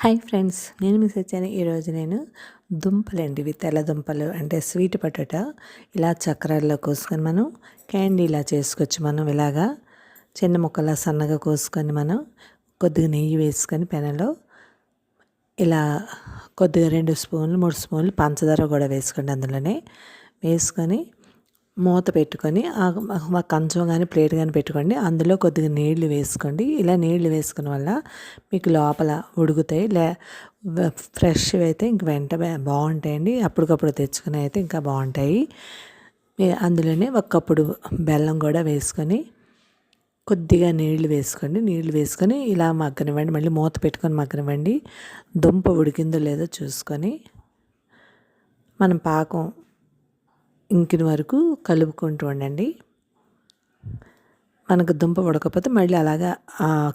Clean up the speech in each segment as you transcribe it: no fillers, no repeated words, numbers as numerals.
Hi friends, నేను miss వచ్చాను. ఈరోజు నేను దుంపలండి, ఇవి తెల్ల దుంపలు అంటే స్వీట్ పొటాటో ఇలా చక్రాల్లో కోసుకొని మనం క్యాండీ ఇలా చేసుకోవచ్చు. మనం ఇలాగా చిన్న ముక్కలా సన్నగా కోసుకొని మనం కొద్దిగా నెయ్యి వేసుకొని పెనంలో ఇలా కొద్దిగా 2 స్పూన్లు 3 స్పూన్లు పంచదార కూడా వేసుకోండి. అందులోనే వేసుకొని మూత పెట్టుకొని కంచం కానీ ప్లేట్ కానీ పెట్టుకోండి. అందులో కొద్దిగా నీళ్లు వేసుకోండి. ఇలా నీళ్లు వేసుకున్న వల్ల మీకు లోపల ఉడుకుతాయి. ఫ్రెష్ అయితే ఇంక బాగుంటాయండి. అప్పటికప్పుడు తెచ్చుకుని అయితే ఇంకా బాగుంటాయి. అందులోనే ఒక కప్పుడు బెల్లం కూడా వేసుకొని కొద్దిగా నీళ్లు వేసుకోండి. నీళ్లు వేసుకొని ఇలా మగ్గనివ్వండి. మళ్ళీ మూత పెట్టుకొని మగ్గనివ్వండి. దుంప ఉడికిందో లేదో చూసుకొని మనం పాకం ఇంకిన వరకు కలుపుకుంటూ ఉండండి. మనకు దుంప ఉడకపోతే మళ్ళీ అలాగా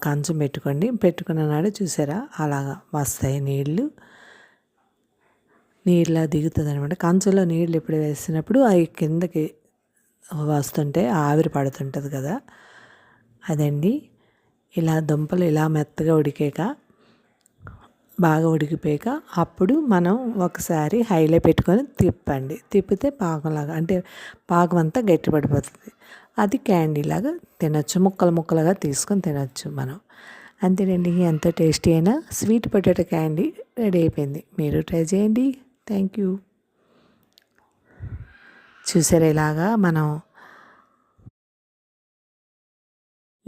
కంచం పెట్టుకోండి. పెట్టుకున్న నాడు చూసారా అలాగా వస్తాయి నీళ్ళ దిగుతుంది అనమాట. కంచంలో నీళ్ళు ఎప్పుడు వేసినప్పుడు అవి కిందకి వస్తుంటే ఆవిరి పడుతుంటుంది కదా, అదండి. ఇలా దుంపలు ఇలా మెత్తగా ఉడికాక బాగా ఉడికిపోయాక అప్పుడు మనం ఒకసారి హైలో పెట్టుకొని తిప్పితే పాకంలాగా అంటే పాకం అంతా గట్టిపడిపోతుంది. అది క్యాండీలాగా తినొచ్చు, ముక్కలుగా తీసుకొని తినొచ్చు మనం. అంతేనండి, ఎంతో టేస్టీ అయిన స్వీట్ పొటాటో క్యాండీ రెడీ అయిపోయింది. మీరు ట్రై చేయండి. Thank you. చూసారా ఇలాగా మనం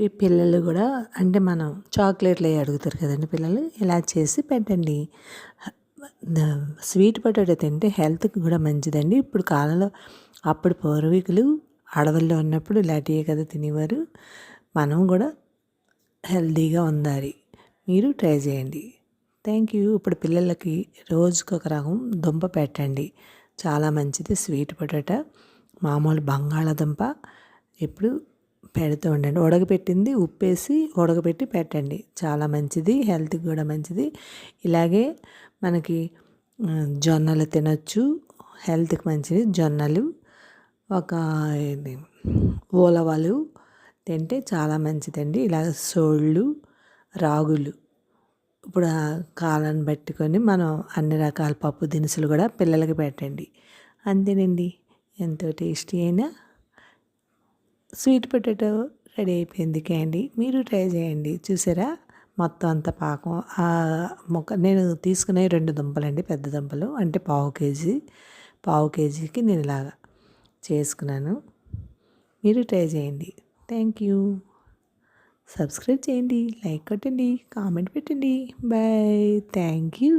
ఈ పిల్లలు కూడా అంటే మనం చాక్లెట్లు అవి అడుగుతారు కదండి పిల్లలు, ఇలా చేసి పెట్టండి. స్వీట్ పొటాటో తింటే హెల్త్కి కూడా మంచిదండి. ఇప్పుడు కాలంలో అప్పుడు పూర్వీకులు అడవుల్లో ఉన్నప్పుడు ఇలాంటివే కదా తినేవారు. మనం కూడా హెల్తీగా ఉండాలి. మీరు ట్రై చేయండి. Thank you. ఇప్పుడు పిల్లలకి రోజుకొక రకం దుంప పెట్టండి, చాలా మంచిది. స్వీట్ పొటాటో మామూలు బంగాళాదుంప ఎప్పుడు పెడుతూ ఉండండి. ఉడకపెట్టింది ఉప్పేసి ఉడకపెట్టి పెట్టండి, చాలా మంచిది, హెల్త్కి కూడా మంచిది. ఇలాగే మనకి జొన్నలు తినచ్చు, హెల్త్కి మంచిది. జొన్నలు ఒక ఉలవలు తింటే చాలా మంచిదండి. ఇలాగ సోళ్ళు రాగులు ఇప్పుడు కాలాన్ని పెట్టుకొని మనం అన్ని రకాల పప్పు దినుసులు కూడా పిల్లలకి పెట్టండి. అంతేనండి, ఎంతో టేస్టీ అయిన స్వీట్ పొటాటో రెడీ అయిపోయింది క్యాండీ. మీరు ట్రై చేయండి. చూసారా మొత్తం అంతా పాకం నేను తీసుకునే 2 దుంపలండి, పెద్ద దుంపలు అంటే పావు కేజీకి నేను ఇలాగా చేసుకున్నాను. మీరు ట్రై చేయండి. Thank you. సబ్స్క్రైబ్ చేయండి, లైక్ కొట్టండి, కామెంట్ పెట్టండి. బాయ్. Thank you.